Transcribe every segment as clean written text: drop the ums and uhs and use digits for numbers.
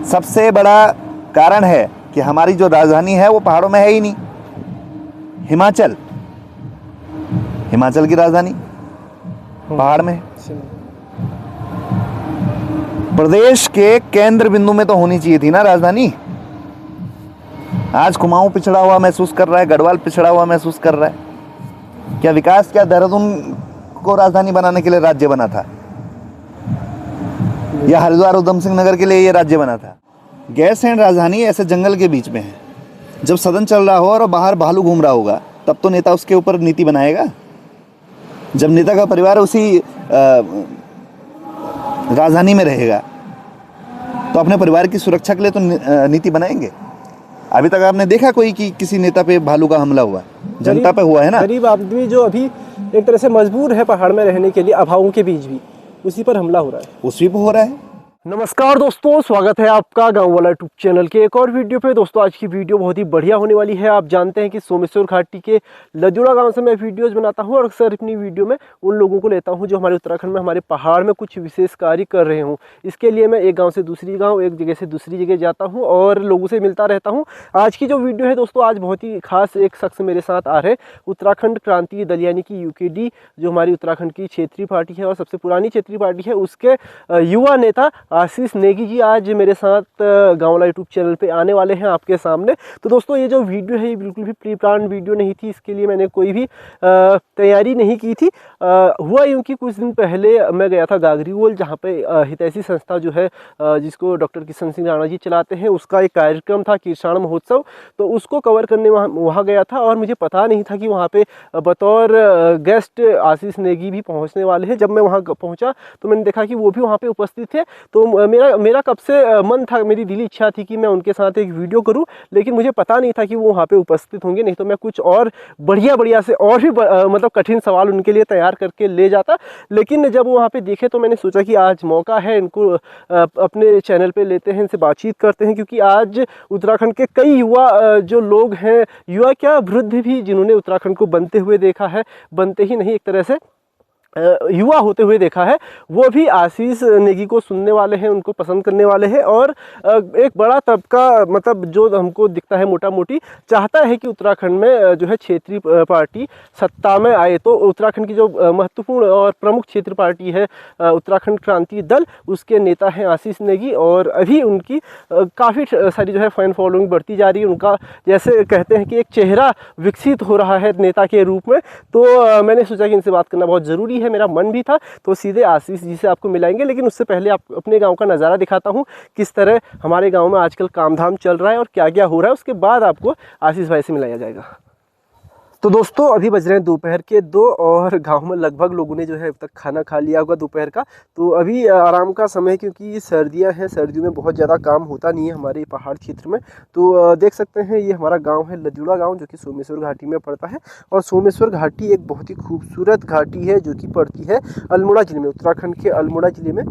सबसे बड़ा कारण है कि हमारी जो राजधानी है वो पहाड़ों में है ही नहीं। हिमाचल की राजधानी पहाड़ में है। प्रदेश के केंद्र बिंदु में तो होनी चाहिए थी ना राजधानी। आज कुमाऊं पिछड़ा हुआ महसूस कर रहा है, गढ़वाल पिछड़ा हुआ महसूस कर रहा है। क्या विकास, क्या देहरादून को राजधानी बनाने के लिए राज्य बना था, या हरिद्वार उधम सिंह नगर के लिए ये राज्य बना था? गैरसैंण राजधानी ऐसे जंगल के बीच में है। जब सदन चल रहा हो और बाहर भालू घूम रहा होगा तब तो नेता उसके ऊपर नीति बनाएगा। जब नेता का परिवार उसी राजधानी में रहेगा तो अपने परिवार की सुरक्षा के लिए तो नीति बनाएंगे। अभी तक आपने देखा कोई कि किसी नेता पे भालू का हमला हुआ? जनता पे हुआ है ना। गरीब आदमी जो अभी एक तरह से मजबूर है पहाड़ में रहने के लिए, अभावों के बीच भी, उसी पर हमला हो रहा है, उसी पे हो रहा है। नमस्कार दोस्तों, स्वागत है आपका गांव वाला यूट्यूब चैनल के एक और वीडियो पे। दोस्तों आज की वीडियो बहुत ही बढ़िया होने वाली है। आप जानते हैं कि सोमेश्वर घाटी के लदुड़ा गांव से मैं वीडियोस बनाता हूं और अक्सर अपनी वीडियो में उन लोगों को लेता हूं जो हमारे उत्तराखंड में, हमारे पहाड़ में कुछ विशेष कार्य कर रहे हूं। इसके लिए मैं एक गाँव से दूसरी गाँव, एक जगह से दूसरी जगह जाता हूँ और लोगों से मिलता रहता हूँ। आज की जो वीडियो है दोस्तों, आज बहुत ही खास एक शख्स मेरे साथ आ रहे हैं। उत्तराखंड क्रांति दल यानी कि UKD, जो हमारी उत्तराखंड की क्षेत्रीय पार्टी है और सबसे पुरानी क्षेत्रीय पार्टी है, उसके युवा नेता आशीष नेगी जी आज मेरे साथ गांव वाला यूट्यूब चैनल पे आने वाले हैं आपके सामने। तो दोस्तों ये जो वीडियो है ये बिल्कुल भी प्री प्लान वीडियो नहीं थी, इसके लिए मैंने कोई भी तैयारी नहीं की थी। हुआ यूँ कि कुछ दिन पहले मैं गया था गागरीवोल, जहाँ पे हितैषी संस्था जो है जिसको डॉक्टर किशन सिंह राणा जी चलाते हैं, उसका एक कार्यक्रम था किसान महोत्सव। तो उसको कवर करने वहाँ गया था और मुझे पता नहीं था कि वहाँ पे बतौर गेस्ट आशीष नेगी भी पहुँचने वाले हैं। जब मैं वहाँ पहुँचा तो मैंने देखा कि वो भी वहाँ पे उपस्थित थे। तो मेरा कब से मन था, मेरी दिली इच्छा थी कि मैं उनके साथ एक वीडियो करूं, लेकिन मुझे पता नहीं था कि वो वहाँ पे उपस्थित होंगे। नहीं तो मैं कुछ और बढ़िया से और भी मतलब कठिन सवाल उनके लिए तैयार करके ले जाता। लेकिन जब वो वहाँ पे देखे तो मैंने सोचा कि आज मौका है, इनको अपने चैनल पे लेते हैं, इनसे बातचीत करते हैं। क्योंकि आज उत्तराखंड के कई युवा जो लोग हैं, युवा क्या वृद्ध भी, जिन्होंने उत्तराखंड को बनते हुए देखा है, बनते ही नहीं एक तरह से युवा होते हुए देखा है, वो भी आशीष नेगी को सुनने वाले हैं, उनको पसंद करने वाले हैं। और एक बड़ा तबका, मतलब जो हमको दिखता है मोटा मोटी, चाहता है कि उत्तराखंड में जो है क्षेत्रीय पार्टी सत्ता में आए। तो उत्तराखंड की जो महत्वपूर्ण और प्रमुख क्षेत्रीय पार्टी है उत्तराखंड क्रांति दल, उसके नेता हैं आशीष नेगी। और अभी उनकी काफ़ी सारी जो है फैन फॉलोइंग बढ़ती जा रही है। उनका जैसे कहते हैं कि एक चेहरा विकसित हो रहा है नेता के रूप में। तो मैंने सोचा कि इनसे बात करना बहुत ज़रूरी है, मेरा मन भी था। तो सीधे आशीष जी से आपको मिलाएंगे, लेकिन उससे पहले आप अपने गांव का नज़ारा दिखाता हूं, किस तरह हमारे गांव में आजकल काम धाम चल रहा है और क्या क्या हो रहा है। उसके बाद आपको आशीष भाई से मिलाया जाएगा। तो दोस्तों अभी बज रहे हैं दोपहर के 2 और गांव में लगभग लोगों ने जो है अब तक खाना खा लिया होगा दोपहर का। तो अभी आराम का समय है, क्योंकि सर्दियां हैं, सर्दियों में बहुत ज़्यादा काम होता नहीं है हमारे पहाड़ क्षेत्र में। तो देख सकते हैं ये हमारा गांव है लदुड़ा गांव, जो कि सोमेश्वर घाटी में पड़ता है। और सोमेश्वर घाटी एक बहुत ही खूबसूरत घाटी है जो कि पड़ती है अल्मोड़ा जिले में, उत्तराखंड के अल्मोड़ा जिले में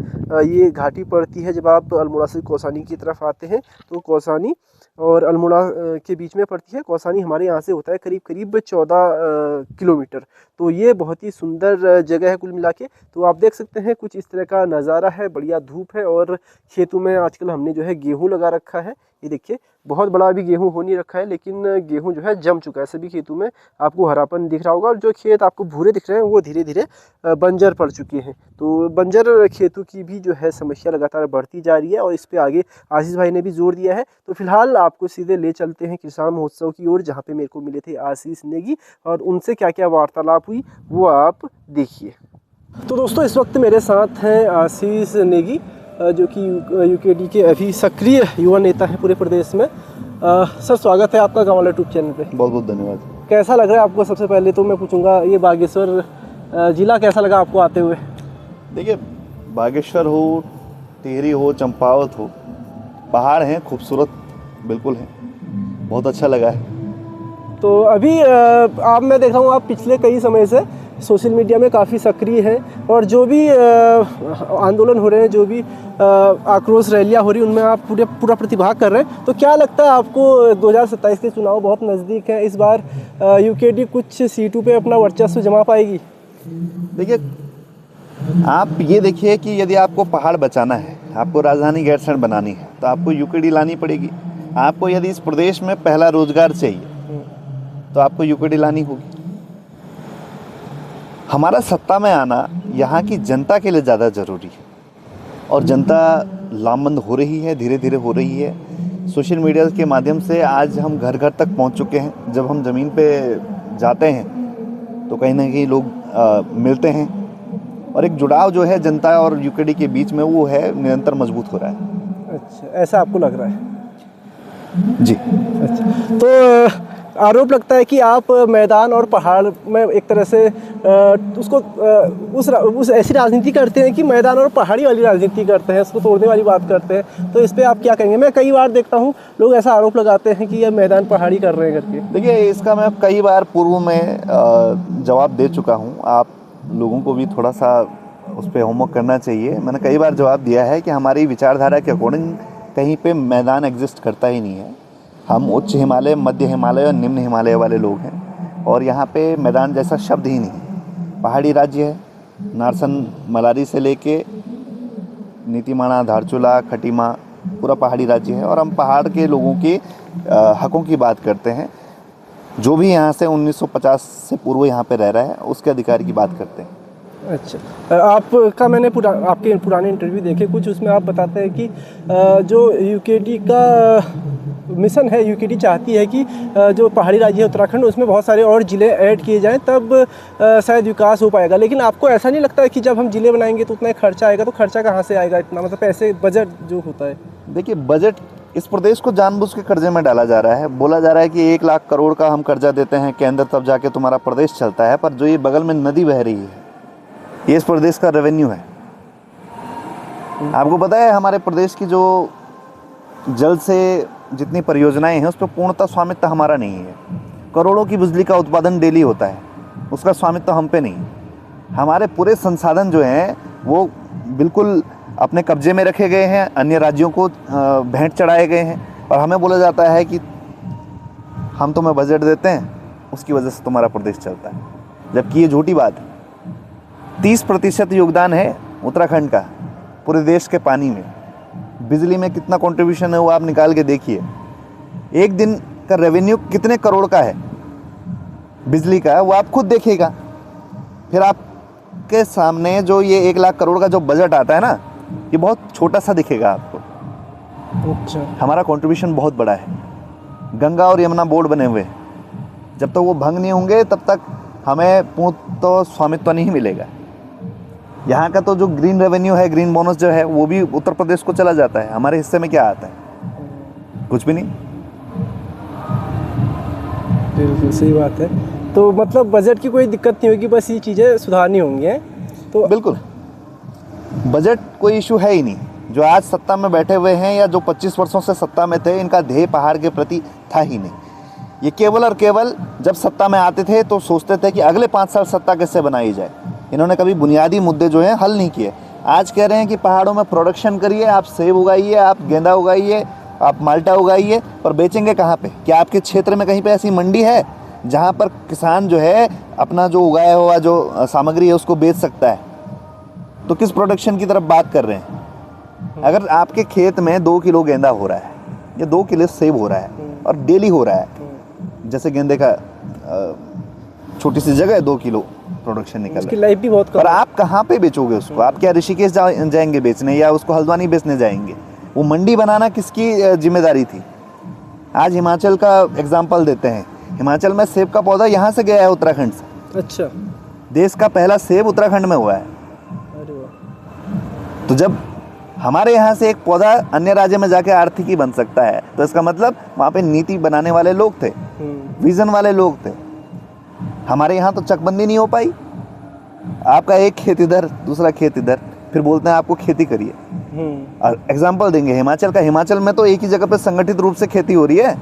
ये घाटी पड़ती है। जब आप अल्मोड़ा से कौसानी की तरफ आते हैं तो कौसानी और अल्मोड़ा के बीच में पड़ती है। कौसानी हमारे यहाँ से होता है करीब 14 किलोमीटर। तो ये बहुत ही सुंदर जगह है कुल मिला के। तो आप देख सकते हैं कुछ इस तरह का नज़ारा है, बढ़िया धूप है। और खेतों में आजकल हमने जो है गेहूं लगा रखा है। ये देखिए बहुत बड़ा अभी गेहूं हो नहीं रखा है, लेकिन गेहूं जो है जम चुका है। सभी खेतों में आपको हरापन दिख रहा होगा और जो खेत आपको भूरे दिख रहे हैं वो धीरे धीरे बंजर पड़ चुके हैं। तो बंजर खेतों की भी जो है समस्या लगातार बढ़ती जा रही है और इस पे आगे आशीष भाई ने भी जोर दिया है। तो फिलहाल आपको सीधे ले चलते हैं किसान महोत्सव की ओर, जहाँ पे मेरे को मिले थे आशीष नेगी और उनसे क्या क्या वार्तालाप हुई वो आप देखिए। तो दोस्तों इस वक्त मेरे साथ हैं आशीष नेगी, जो कि UKD के अभी सक्रिय युवा नेता हैं पूरे प्रदेश में। सर स्वागत है आपका गाँव वाला यूट्यूब चैनल पे। बहुत बहुत धन्यवाद। कैसा लग रहा है आपको? सबसे पहले तो मैं पूछूंगा ये बागेश्वर जिला कैसा लगा आपको आते हुए? देखिए, बागेश्वर हो, टिहरी हो, चंपावत हो, पहाड़ हैं, खूबसूरत बिल्कुल हैं, बहुत अच्छा लगा है। तो अभी आप, मैं देख रहा हूँ आप पिछले कई समय से सोशल मीडिया में काफ़ी सक्रिय हैं और जो भी आंदोलन हो रहे हैं, जो भी आक्रोश रैलियाँ हो रही हैं, उनमें आप पूरा प्रतिभाग कर रहे हैं। तो क्या लगता है आपको 2027 के चुनाव बहुत नज़दीक है, इस बार UKD कुछ सीटों पे अपना वर्चस्व जमा पाएगी? देखिए, आप ये देखिए कि यदि आपको पहाड़ बचाना है, आपको राजधानी गैरसैंण बनानी है तो आपको यूकेडी लानी पड़ेगी। आपको यदि इस प्रदेश में पहला रोजगार चाहिए तो आपको यूकेडी लानी होगी। हमारा सत्ता में आना यहाँ की जनता के लिए ज़्यादा ज़रूरी है और जनता लामबंद हो रही है, धीरे धीरे हो रही है। सोशल मीडिया के माध्यम से आज हम घर घर तक पहुँच चुके हैं। जब हम ज़मीन पे जाते हैं तो कहीं ना कहीं लोग मिलते हैं और एक जुड़ाव जो है जनता और यूकेडी के बीच में वो है निरंतर मजबूत हो रहा है। अच्छा, ऐसा आपको लग रहा है? जी। अच्छा, तो आरोप लगता है कि आप मैदान और पहाड़ में एक तरह से उसको उस ऐसी राजनीति करते हैं कि मैदान और पहाड़ी वाली राजनीति करते हैं, उसको तोड़ने वाली बात करते हैं। तो इस पे आप क्या कहेंगे? मैं कई बार देखता हूँ लोग ऐसा आरोप लगाते हैं कि ये मैदान पहाड़ी कर रहे हैं करके। देखिए, इसका मैं कई बार पूर्व में जवाब दे चुका हूँ। आप लोगों को भी थोड़ा सा उस पर होमवर्क करना चाहिए। मैंने कई बार जवाब दिया है कि हमारी विचारधारा के अकॉर्डिंग कहीं पे मैदान एग्जिस्ट करता ही नहीं है। हम उच्च हिमालय, मध्य हिमालय और निम्न हिमालय वाले लोग हैं और यहाँ पे मैदान जैसा शब्द ही नहीं। पहाड़ी राज्य है, नारसन मलारी से लेके नीतीमाणा, धारचूला, खटीमा पूरा पहाड़ी राज्य है और हम पहाड़ के लोगों के हकों की बात करते हैं। जो भी यहाँ से 1950 से पूर्व यहाँ पे रह रहा है उसके अधिकार की बात करते हैं। अच्छा, आपका मैंने आपके पुराने इंटरव्यू देखे कुछ, उसमें आप बताते हैं कि जो यूकेडी का मिशन है, यूकेडी चाहती है कि जो पहाड़ी राज्य है उत्तराखंड, उसमें बहुत सारे और ज़िले ऐड किए जाएं, तब शायद विकास हो पाएगा। लेकिन आपको ऐसा नहीं लगता है कि जब हम ज़िले बनाएंगे तो उतना खर्चा आएगा? तो खर्चा कहाँ से आएगा इतना, मतलब पैसे, बजट जो होता है? देखिए, बजट इस प्रदेश को जानबूझ के कर्जे में डाला जा रहा है। बोला जा रहा है कि 1 लाख करोड़ का हम कर्जा देते हैं केंद्र, तब जाके तुम्हारा प्रदेश चलता है। पर जो ये बगल में नदी बह रही है, ये इस प्रदेश का रेवेन्यू है। आपको पता है हमारे प्रदेश की जो जल से जितनी परियोजनाएं हैं उस पर पूर्णतः स्वामित्व हमारा नहीं है। करोड़ों की बिजली का उत्पादन डेली होता है, उसका स्वामित्व हम पे नहीं। हमारे पूरे संसाधन जो हैं वो बिल्कुल अपने कब्जे में रखे गए हैं, अन्य राज्यों को भेंट चढ़ाए गए हैं और हमें बोला जाता है कि हम तुम्हें बजट देते हैं, उसकी वजह से तुम्हारा प्रदेश चलता है, जबकि ये झूठी बात है। 30% योगदान है उत्तराखंड का पूरे देश के पानी में। बिजली में कितना कंट्रीब्यूशन है वो आप निकाल के देखिए। एक दिन का रेवेन्यू कितने करोड़ का है बिजली का, वो आप खुद देखिएगा। फिर आपके सामने जो ये 1 लाख करोड़ का जो बजट आता है ना, ये बहुत छोटा सा दिखेगा आपको। अच्छा, हमारा कंट्रीब्यूशन बहुत बड़ा है। गंगा और यमुना बोर्ड बने हुए हैं, जब तक वो भंग नहीं होंगे तब तक हमें पूर्ण तो स्वामित्व नहीं मिलेगा। यहाँ का तो जो ग्रीन रेवेन्यू है, ग्रीन बोनस जो है, वो भी उत्तर प्रदेश को चला जाता है। हमारे हिस्से में क्या आता है? कुछ भी नहीं। बिल्कुल सही बात है। तो मतलब बजट की कोई दिक्कत नहीं होगी, बस ये चीज़ें सुधारनी होंगी हैं तो? बिल्कुल, बजट कोई इशू है ही नहीं। जो आज सत्ता में बैठे हुए हैं या जो 25 वर्षों से सत्ता में थे, इनका ध्येय पहाड़ के प्रति था ही नहीं। ये केवल और केवल जब सत्ता में आते थे तो सोचते थे कि अगले 5 साल सत्ता कैसे बनाई जाए। इन्होंने कभी बुनियादी मुद्दे जो हैं हल नहीं किए। आज कह रहे हैं कि पहाड़ों में प्रोडक्शन करिए, आप सेब उगाइए, आप गेंदा उगाइए, आप माल्टा उगाइए, पर बेचेंगे कहाँ पे? क्या आपके क्षेत्र में कहीं पे ऐसी मंडी है जहाँ पर किसान जो है अपना जो उगाया हुआ जो सामग्री है उसको बेच सकता है? तो किस प्रोडक्शन की तरफ बात कर रहे हैं? अगर आपके खेत में 2 किलो गेंदा हो रहा है या 2 किलो सेब हो रहा है और डेली हो रहा है, जैसे गेंदे का छोटी सी जगह है 2 किलो प्रोडक्शन निकल रहा है, लाइफ भी बहुत कम। और आप कहाँ पे बेचोगे उसको? आप क्या ऋषिकेश जाएंगे बेचने या उसको हल्द्वानी बेचने जाएंगे? वो मंडी बनाना किसकी जिम्मेदारी थी? आज हिमाचल का एग्जाम्पल देते हैं। हिमाचल में सेब का पौधा यहाँ से गया है, उत्तराखंड से। अच्छा, देश का पहला सेब उत्तराखंड में हुआ है। अरे वाह। तो जब हमारे यहाँ से एक पौधा अन्य राज्य में जाके आर्थिकी बन सकता है तो इसका मतलब वहाँ पे नीति बनाने वाले लोग थे, विजन वाले लोग थे। हमारे यहाँ तो चकबंदी नहीं हो पाई। आपका एक खेत इधर, दूसरा खेत इधर, फिर बोलते हैं आपको खेती करिए। और एग्जाम्पल देंगे हिमाचल का। हिमाचल में तो एक ही जगह पे संगठित रूप से खेती हो रही है,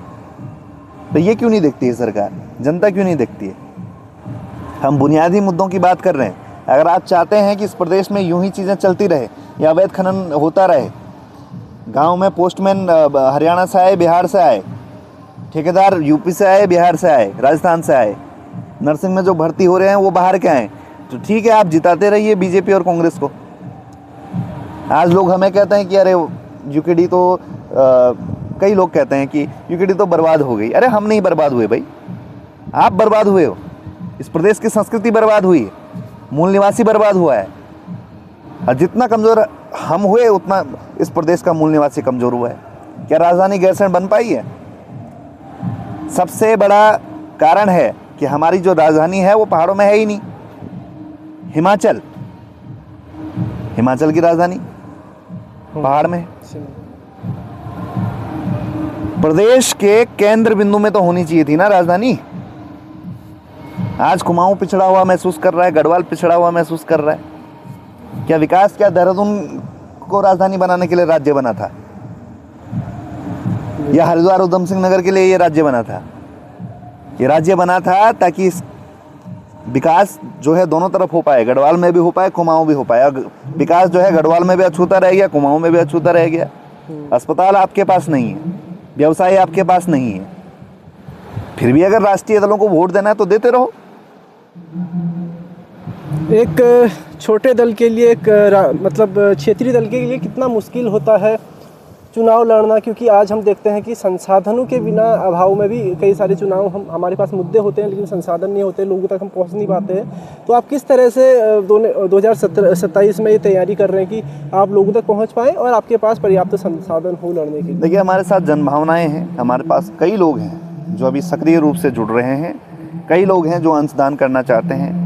तो ये क्यों नहीं देखती है सरकार? जनता क्यों नहीं देखती है? हम बुनियादी मुद्दों की बात कर रहे हैं। अगर आप चाहते हैं कि इस प्रदेश में यूं ही चीज़ें चलती रहे या अवैध खनन होता रहे, गांव में पोस्टमैन हरियाणा से आए, बिहार से आए, ठेकेदार यूपी से आए, बिहार से आए, राजस्थान से आए, नर्सिंग में जो भर्ती हो रहे हैं वो बाहर के आए, तो ठीक है, आप जिताते रहिए बीजेपी और कांग्रेस को। आज लोग हमें कहते हैं कि अरे यूकेडी तो कई लोग कहते हैं कि यूकेडी तो बर्बाद हो गई। अरे हम नहीं बर्बाद हुए भाई, आप बर्बाद हुए हो। इस प्रदेश की संस्कृति बर्बाद हुई है, मूल निवासी बर्बाद हुआ है। और जितना कमज़ोर हम हुए उतना इस प्रदेश का मूल निवासी कमज़ोर हुआ है। क्या राजधानी गैरसैंण बन पाई है? सबसे बड़ा कारण है कि हमारी जो राजधानी है वो पहाड़ों में है ही नहीं। हिमाचल की राजधानी पहाड़ में है। प्रदेश के केंद्र बिंदु में तो होनी चाहिए थी ना राजधानी। आज कुमाऊं पिछड़ा हुआ महसूस कर रहा है, गढ़वाल पिछड़ा हुआ महसूस कर रहा है। क्या विकास, क्या देहरादून को राजधानी बनाने के लिए राज्य बना था? या हरिद्वार उधम सिंह नगर के लिए ये राज्य बना था? ये राज्य बना था ताकि विकास जो है दोनों तरफ हो पाए, गढ़वाल में भी हो पाए, कुमाऊं भी हो पाए। विकास जो है गढ़वाल में भी अछूता रह गया, कुमाऊं में भी अछूता रह गया। अस्पताल आपके पास नहीं है, व्यवसाय आपके पास नहीं है, फिर भी अगर राष्ट्रीय दलों को वोट देना है तो देते रहो। एक छोटे दल के लिए मतलब क्षेत्रीय दल के लिए कितना मुश्किल होता है चुनाव लड़ना, क्योंकि आज हम देखते हैं कि संसाधनों के बिना अभाव में भी कई सारे चुनाव हमारे पास मुद्दे होते हैं, लेकिन संसाधन नहीं होते, लोगों तक हम पहुंच नहीं पाते हैं। तो आप किस तरह से 2027 में ये तैयारी कर रहे हैं कि आप लोगों तक पहुंच पाएँ और आपके पास पर्याप्त संसाधन हो लड़ने के लिए? देखिए, हमारे साथ जनभावनाएँ हैं, हमारे पास कई लोग हैं जो अभी सक्रिय रूप से जुड़ रहे हैं, कई लोग हैं जो अंशदान करना चाहते हैं।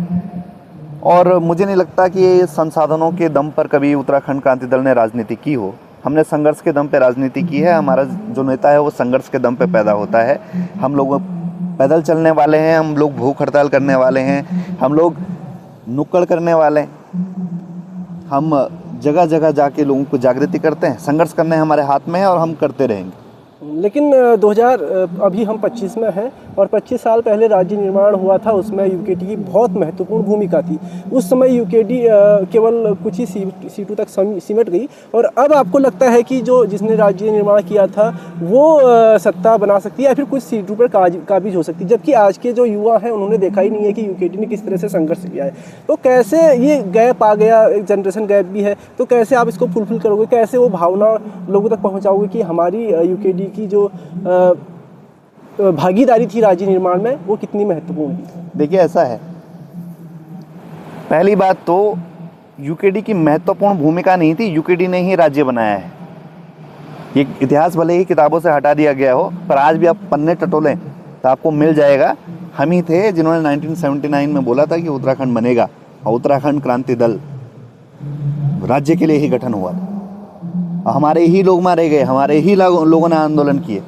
और मुझे नहीं लगता कि संसाधनों के दम पर कभी उत्तराखंड क्रांति दल ने राजनीति की हो। हमने संघर्ष के दम पे राजनीति की है। हमारा जो नेता है वो संघर्ष के दम पे पैदा होता है। हम लोग पैदल चलने वाले हैं, हम लोग भूख हड़ताल करने वाले हैं, हम लोग नुक्कड़ करने वाले हैं। हम जगह जगह जाके लोगों को जागृति करते हैं। संघर्ष करने हमारे हाथ में है और हम करते रहेंगे। लेकिन अभी हम 25 में हैं और 25 साल पहले राज्य निर्माण हुआ था, उसमें यूकेडी की बहुत महत्वपूर्ण भूमिका थी। उस समय यूकेडी केवल कुछ ही सीटों तक सिमट गई और अब आपको लगता है कि जो जिसने राज्य निर्माण किया था वो सत्ता बना सकती है या फिर कुछ सीटों पर काबिज हो सकती है, जबकि आज के जो युवा हैं उन्होंने देखा ही नहीं है कि यूकेडी ने किस तरह से संघर्ष किया है। तो कैसे ये गैप आ गया, एक जनरेशन गैप भी है, तो कैसे आप इसको फुलफिल करोगे, कैसे वो भावना लोगों तक पहुँचाओगे कि हमारी यूकेडी की जो भागीदारी थी राज्य निर्माण में वो कितनी महत्वपूर्ण थी? देखिए, ऐसा है, पहली बात तो यूकेडी की महत्वपूर्ण भूमिका नहीं थी, यूकेडी ने ही राज्य बनाया है। ये इतिहास भले ही किताबों से हटा दिया गया हो, पर आज भी आप पन्ने टटोलें तो आपको मिल जाएगा। हम ही थे जिन्होंने 1979 में बोला था कि उत्तराखंड बनेगा और उत्तराखंड क्रांति दल राज्य के लिए ही गठन हुआ था। हमारे ही लोग मारे गए, हमारे ही लोगों ने आंदोलन किए।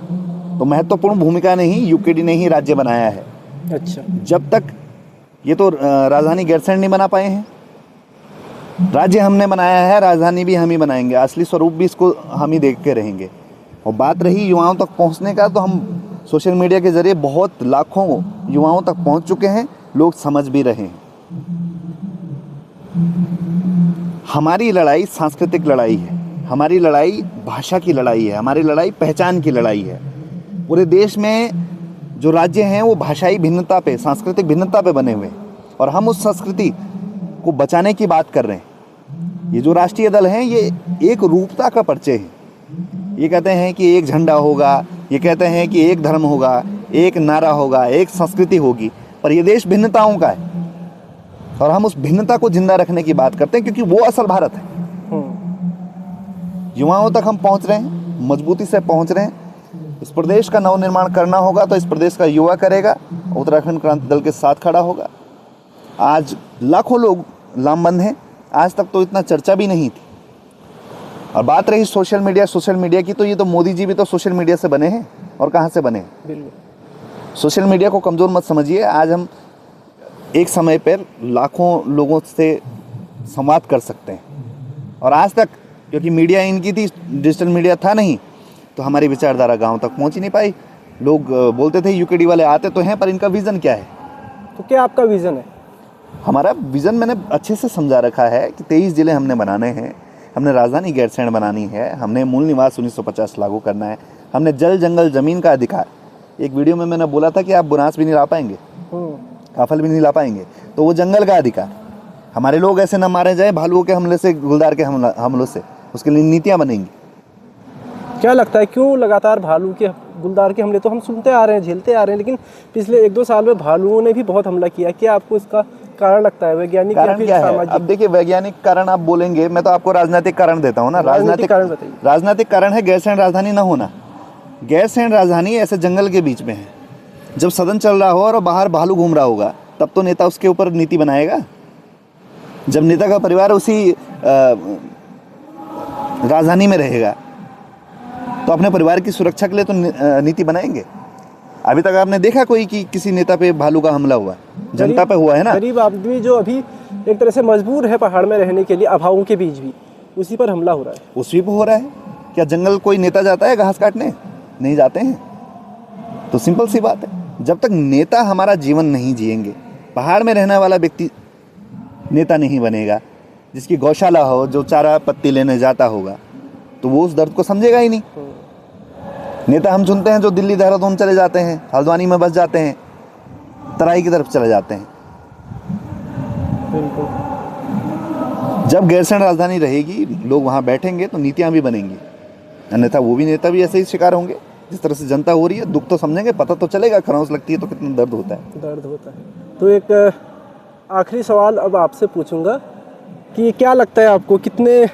तो महत्वपूर्ण भूमिका नहीं, यूकेडी ने ही राज्य बनाया है। अच्छा, जब तक ये तो राजधानी गैरसैंण नहीं बना पाए हैं, राज्य हमने बनाया है, राजधानी भी हम ही बनाएंगे, असली स्वरूप भी इसको हम ही देखते रहेंगे। और बात रही युवाओं तक पहुंचने का, तो हम सोशल मीडिया के जरिए बहुत लाखों युवाओं तक पहुंच चुके हैं, लोग समझ भी रहे हैं। हमारी लड़ाई सांस्कृतिक लड़ाई है, हमारी लड़ाई भाषा की लड़ाई है, हमारी लड़ाई पहचान की लड़ाई है। पूरे देश में जो राज्य हैं वो भाषाई भिन्नता पे, सांस्कृतिक भिन्नता पे बने हुए हैं और हम उस संस्कृति को बचाने की बात कर रहे हैं। ये जो राष्ट्रीय दल हैं ये एक रूपता का परिचय है। ये कहते हैं कि एक झंडा होगा, ये कहते हैं कि एक धर्म होगा, एक नारा होगा, एक संस्कृति होगी, पर ये देश भिन्नताओं का है और हम उस भिन्नता को जिंदा रखने की बात करते हैं, क्योंकि वो असल भारत है। युवाओं तक हम पहुंच रहे हैं, मजबूती से पहुंच रहे हैं। इस प्रदेश का नवनिर्माण करना होगा तो इस प्रदेश का युवा करेगा, उत्तराखंड क्रांति दल के साथ खड़ा होगा। आज लाखों लोग लामबंद हैं, आज तक तो इतना चर्चा भी नहीं थी। और बात रही सोशल मीडिया की, तो ये तो मोदी जी भी तो सोशल मीडिया से बने हैं, और कहाँ से बने हैं। सोशल मीडिया को कमज़ोर मत समझिए। आज हम एक समय पर लाखों लोगों से संवाद कर सकते हैं, और आज तक क्योंकि मीडिया इनकी थी, डिजिटल मीडिया था नहीं, तो हमारी विचारधारा गांव तक पहुंच ही नहीं पाई। लोग बोलते थे यूकेडी वाले आते तो हैं, पर इनका विज़न क्या है। तो क्या आपका विज़न है? हमारा विज़न मैंने अच्छे से समझा रखा है कि 23 ज़िले हमने बनाने हैं, हमने राजधानी गैरसैंण बनानी है, हमने मूल निवास 1950 लागू करना है, हमने जल जंगल ज़मीन का अधिकार। एक वीडियो में मैंने बोला था कि आप बुनास भी नहीं ला पाएंगे, काफल भी नहीं ला पाएंगे, तो वो जंगल का अधिकार। हमारे लोग ऐसे न मारे जाए भालुओं के हमले से, गुलदार के हमलों से। उसके लिए नीतियाँ बनेंगी। क्या लगता है क्यों लगातार भालू के गुलदार के हमले तो हम सुनते आ रहे हैं, झेलते आ रहे हैं, लेकिन पिछले 1-2 साल में भालुओं ने भी बहुत हमला किया। क्या आपको इसका कारण लगता है, वैज्ञानिक या कारण फिर क्या है? सामाजिक? अब देखिए, वैज्ञानिक कारण आप बोलेंगे, मैं तो आपको राजनीतिक कारण देता हूँ ना। राजनीतिक कारण बताइए। राजनीतिक कारण है गैरसैंण राजधानी ना होना। गैरसैंण राजधानी ऐसे जंगल के बीच में है। जब सदन चल रहा हो और बाहर भालू घूम रहा होगा, तब तो नेता उसके ऊपर नीति बनाएगा। जब नेता का परिवार उसी राजधानी में रहेगा तो अपने परिवार की सुरक्षा के लिए तो नीति बनाएंगे। अभी तक आपने देखा कोई कि किसी नेता पे भालू का हमला हुआ? जनता पे हुआ है ना। गरीब आदमी जो अभी एक तरह से मजबूर है पहाड़ में रहने के लिए, अभावों के बीच भी, उसी पर हमला हो रहा है। उसी पे हो रहा है। क्या जंगल कोई नेता जाता है घास काटने? नहीं जाते हैं। तो सिंपल सी बात है, जब तक नेता हमारा जीवन नहीं जिएंगे, पहाड़ में रहने वाला व्यक्ति नेता नहीं बनेगा। जिसकी गौशाला हो, जो चारा पत्ती लेने जाता होगा, तो वो उस दर्द को समझेगा ही नहीं। नेता हम सुनते हैं जो दिल्ली देहरादून चले जाते हैं, हल्द्वानी में बस जाते हैं, तराई की तरफ चले जाते हैं। बिल्कुल। जब गैरसैंण राजधानी रहेगी, लोग वहाँ बैठेंगे तो नीतियाँ भी बनेंगी। अन्यथा वो भी नेता भी ऐसे ही शिकार होंगे जिस तरह से जनता हो रही है। दुख तो समझेंगे, पता तो चलेगा, खरौंस लगती है तो कितना दर्द होता है। दर्द होता है। तो एक आखिरी सवाल अब आपसे पूछूंगा कि क्या लगता है आपको, कितने,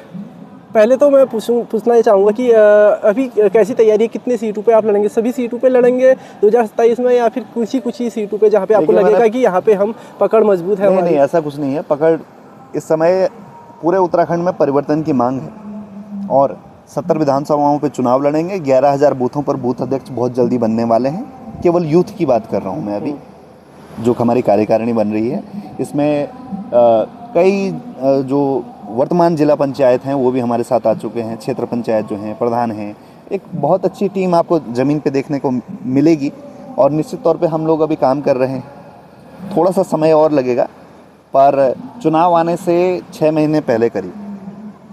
पहले तो मैं पूछना ये चाहूँगा कि अभी कैसी तैयारी है, कितने सीटों पे आप लड़ेंगे? सभी सीटों पे लड़ेंगे 2027 में, या फिर कुछ ही सीटों पे जहाँ पे आपको लगेगा कि यहाँ पे हम पकड़ मजबूत है? नहीं, ऐसा कुछ नहीं है। पकड़ इस समय पूरे उत्तराखंड में परिवर्तन की मांग है और 70 विधानसभाओं पे चुनाव लड़ेंगे। 11,000 बूथों पर बूथ अध्यक्ष बहुत जल्दी बनने वाले हैं। केवल यूथ की बात कर रहा हूँ मैं अभी, जो हमारी कार्यकारिणी बन रही है। इसमें कई जो वर्तमान जिला पंचायत हैं वो भी हमारे साथ आ चुके हैं। क्षेत्र पंचायत जो हैं, प्रधान हैं, एक बहुत अच्छी टीम आपको ज़मीन पे देखने को मिलेगी। और निश्चित तौर पे हम लोग अभी काम कर रहे हैं। थोड़ा सा समय और लगेगा, पर चुनाव आने से 6 महीने पहले करीब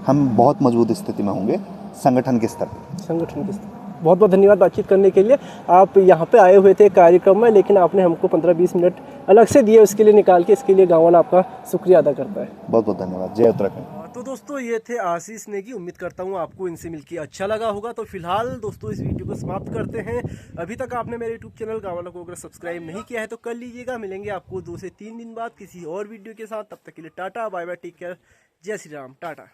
हम बहुत मजबूत स्थिति में होंगे संगठन के स्तर पर। बहुत बहुत धन्यवाद बातचीत करने के लिए। आप यहाँ पे आए हुए थे कार्यक्रम में, लेकिन आपने हमको 15-20 मिनट अलग से दिए, उसके लिए निकाल के, इसके लिए गाँव वाला आपका शुक्रिया अदा करता है। बहुत बहुत धन्यवाद। जय उत्तराखंड। तो दोस्तों, ये थे आशीष नेगी। उम्मीद करता हूँ आपको इनसे मिलकर अच्छा लगा होगा। तो फिलहाल दोस्तों, इस वीडियो को समाप्त करते हैं। अभी तक आपने मेरे यूट्यूब चैनल गाँव वाला को अगर सब्सक्राइब नहीं किया है तो कर लीजिएगा। मिलेंगे आपको 2 से 3 दिन बाद किसी और वीडियो के साथ। तब तक के लिए tata bye bye, take care, जय श्री राम, टाटा।